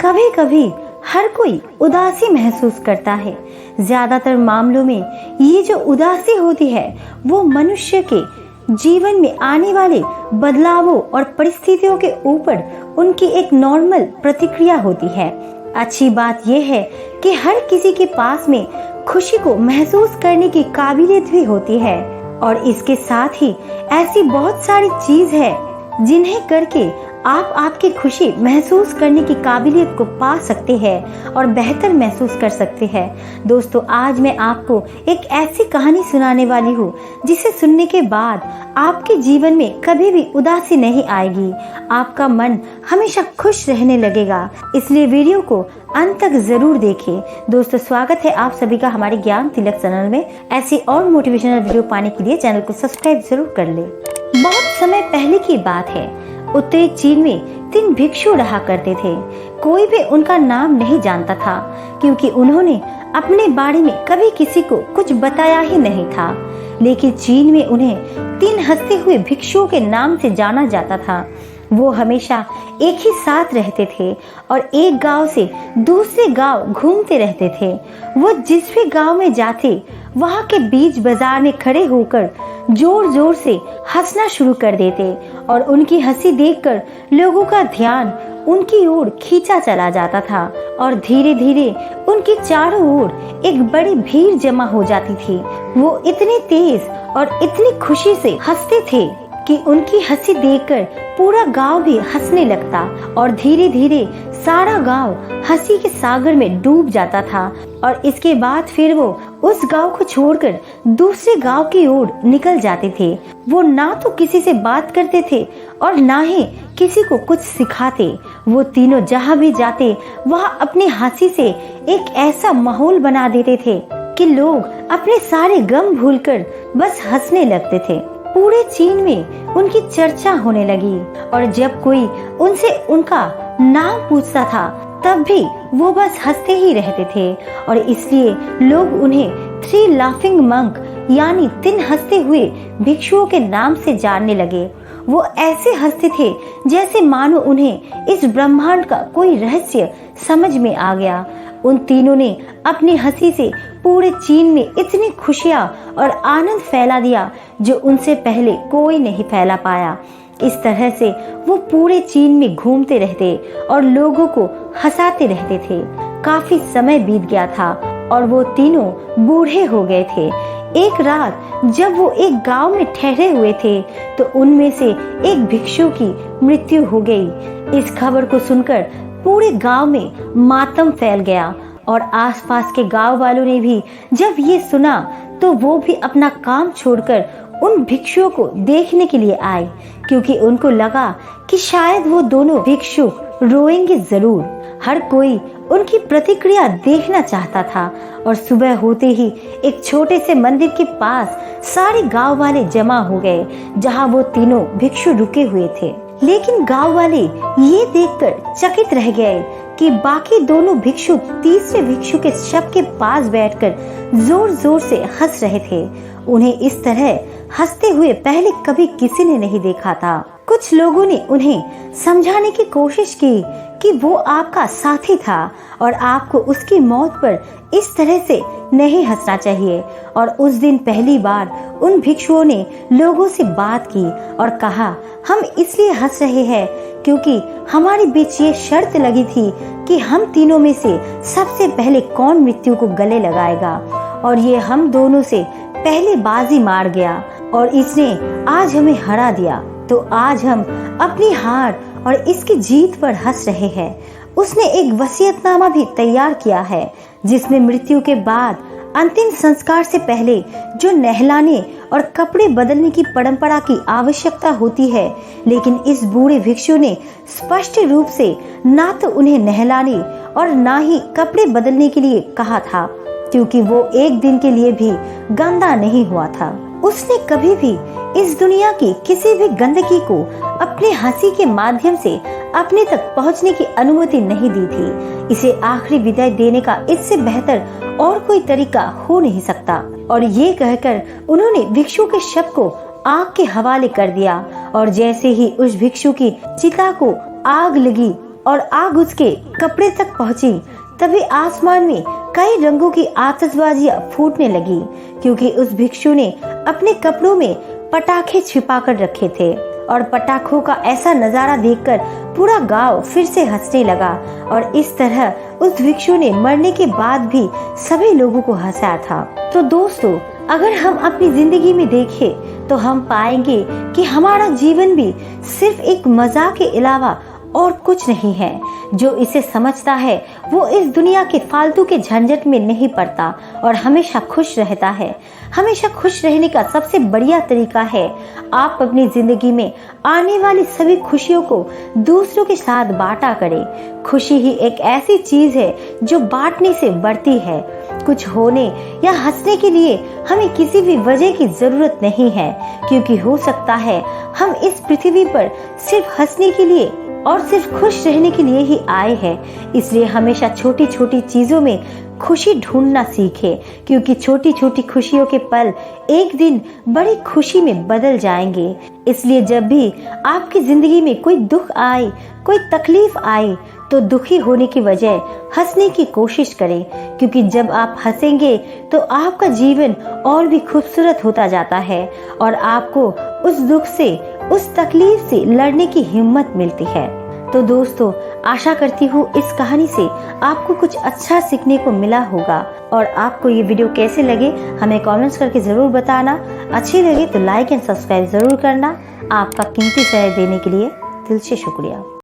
कभी कभी हर कोई उदासी महसूस करता है। ज्यादातर मामलों में ये जो उदासी होती है वो मनुष्य के जीवन में आने वाले बदलावों और परिस्थितियों के ऊपर उनकी एक नॉर्मल प्रतिक्रिया होती है। अच्छी बात यह है कि हर किसी के पास में खुशी को महसूस करने की काबिलियत भी होती है और इसके साथ ही ऐसी बहुत सारी चीज है जिन्हें करके आप आपकी खुशी महसूस करने की काबिलियत को पा सकते हैं और बेहतर महसूस कर सकते हैं। दोस्तों, आज मैं आपको एक ऐसी कहानी सुनाने वाली हूँ जिसे सुनने के बाद आपके जीवन में कभी भी उदासी नहीं आएगी। आपका मन हमेशा खुश रहने लगेगा। इसलिए वीडियो को अंत तक जरूर देखें। दोस्तों, स्वागत है आप सभी का हमारे ज्ञान तिलक चैनल में। ऐसी और मोटिवेशनल वीडियो पाने के लिए चैनल को सब्सक्राइब जरूर कर ले। बहुत समय पहले की बात है। उत्तरी चीन में 3 भिक्षु रहा करते थे। कोई भी उनका नाम नहीं जानता था क्योंकि उन्होंने अपने बारे में कभी किसी को कुछ बताया ही नहीं था। लेकिन चीन में उन्हें 3 हंसते हुए भिक्षुओं के नाम से जाना जाता था। वो हमेशा एक ही साथ रहते थे और एक गांव से दूसरे गांव घूमते रहते थे। वो जिस भी गांव में जाते वहां के बीच बाजार में खड़े होकर जोर जोर से हंसना शुरू कर देते और उनकी हंसी देखकर लोगों का ध्यान उनकी ओर खींचा चला जाता था और धीरे धीरे उनकी चारों ओर एक बड़ी भीड़ जमा हो जाती थी। वो इतने तेज और इतनी खुशी से हंसते थे कि उनकी हंसी देखकर पूरा गांव भी हंसने लगता और धीरे धीरे सारा गांव हंसी के सागर में डूब जाता था। और इसके बाद फिर वो उस गांव को छोड़कर दूसरे गांव की ओर निकल जाते थे। वो ना तो किसी से बात करते थे और ना ही किसी को कुछ सिखाते। वो तीनों जहाँ भी जाते वहाँ अपनी हंसी से एक ऐसा माहौल बना देते थे कि लोग अपने सारे गम भूलकर बस हंसने लगते थे। पूरे चीन में उनकी चर्चा होने लगी और जब कोई उनसे उनका नाम पूछता था तब भी वो बस हंसते ही रहते थे और इसलिए लोग उन्हें 3 लाफिंग मंक यानी 3 हंसते हुए भिक्षुओं के नाम से जानने लगे। वो ऐसे हंसते थे जैसे मानो उन्हें इस ब्रह्मांड का कोई रहस्य समझ में आ गया। उन तीनों ने अपनी हंसी से पूरे चीन में इतनी खुशियां और आनंद फैला दिया जो उनसे पहले कोई नहीं फैला पाया। इस तरह से वो पूरे चीन में घूमते रहते और लोगों को हंसाते रहते थे। काफी समय बीत गया था और वो तीनों बूढ़े हो गए थे। एक रात जब वो एक गांव में ठहरे हुए थे तो उनमें से एक भिक्षु की मृत्यु हो गई। इस खबर को सुनकर पूरे गांव में मातम फैल गया और आसपास के गांव वालों ने भी जब ये सुना तो वो भी अपना काम छोड़कर उन भिक्षुओं को देखने के लिए आए क्योंकि उनको लगा कि शायद वो दोनों भिक्षु रोएंगे जरूर। हर कोई उनकी प्रतिक्रिया देखना चाहता था और सुबह होते ही एक छोटे से मंदिर के पास सारे गांव वाले जमा हो गए जहां वो तीनों भिक्षु रुके हुए थे। लेकिन गांव वाले ये देखकर चकित रह गए कि बाकी दोनों भिक्षु तीसरे भिक्षु के शव के पास बैठकर जोर जोर से हंस रहे थे। उन्हें इस तरह हंसते हुए पहले कभी किसी ने नहीं देखा था। कुछ लोगों ने उन्हें समझाने की कोशिश की कि वो आपका साथी था और आपको उसकी मौत पर इस तरह से नहीं हंसना चाहिए। और उस दिन पहली बार उन भिक्षुओं ने लोगों से बात की और कहा, हम इसलिए हंस रहे हैं क्योंकि हमारे बीच ये शर्त लगी थी कि हम तीनों में से सबसे पहले कौन मृत्यु को गले लगाएगा और ये हम दोनों से पहले बाजी मार गया और इसने आज हमें हरा दिया। तो आज हम अपनी हार और इसकी जीत पर हंस रहे हैं। उसने एक वसीयतनामा भी तैयार किया है जिसमें मृत्यु के बाद अंतिम संस्कार से पहले जो नहलाने और कपड़े बदलने की परंपरा की आवश्यकता होती है, लेकिन इस बूढ़े भिक्षु ने स्पष्ट रूप से ना तो उन्हें नहलाने और ना ही कपड़े बदलने के लिए कहा था क्योंकि वो एक दिन के लिए भी गंदा नहीं हुआ था। उसने कभी भी इस दुनिया की किसी भी गंदगी को अपने हंसी के माध्यम से अपने तक पहुंचने की अनुमति नहीं दी थी। इसे आखिरी विदाई देने का इससे बेहतर और कोई तरीका हो नहीं सकता। और ये कहकर उन्होंने भिक्षु के शव को आग के हवाले कर दिया और जैसे ही उस भिक्षु की चिता को आग लगी और आग उसके कपड़े तक पहुंची, तभी आसमान में कई रंगों की आतिशबाजियां फूटने लगी, क्योंकि उस भिक्षु ने अपने कपड़ों में पटाखे छिपा कर रखे थे। और पटाखों का ऐसा नजारा देखकर पूरा गांव फिर से हंसने लगा, और इस तरह उस भिक्षु ने मरने के बाद भी सभी लोगों को हंसाया था। तो दोस्तों, अगर हम अपनी जिंदगी में देखें तो हम पाएंगे कि हमारा जीवन भी सिर्फ एक मजाक के अलावा और कुछ नहीं है। जो इसे समझता है वो इस दुनिया के फालतू के झंझट में नहीं पड़ता और हमेशा खुश रहता है। हमेशा खुश रहने का सबसे बढ़िया तरीका है आप अपनी जिंदगी में आने वाली सभी खुशियों को दूसरों के साथ बांटा करें। खुशी ही एक ऐसी चीज है जो बांटने से बढ़ती है। कुछ होने या हंसने के लिए हमें किसी भी वजह की जरूरत नहीं है, क्योंकि हो सकता है हम इस पृथ्वी पर सिर्फ हंसने के लिए और सिर्फ खुश रहने के लिए ही आए हैं। इसलिए हमेशा छोटी छोटी चीजों में खुशी ढूंढना सीखें, क्योंकि छोटी छोटी खुशियों के पल एक दिन बड़ी खुशी में बदल जाएंगे। इसलिए जब भी आपकी जिंदगी में कोई दुख आए, कोई तकलीफ आए, तो दुखी होने की बजाय हंसने की कोशिश करें, क्योंकि जब आप हंसेंगे तो आपका जीवन और भी खूबसूरत होता जाता है और आपको उस दुख से, उस तकलीफ से लड़ने की हिम्मत मिलती है। तो दोस्तों, आशा करती हूँ इस कहानी से आपको कुछ अच्छा सीखने को मिला होगा। और आपको ये वीडियो कैसे लगे हमें कमेंट्स करके जरूर बताना। अच्छी लगे तो लाइक एंड सब्सक्राइब जरूर करना। आपका कीमती समय देने के लिए दिल से शुक्रिया।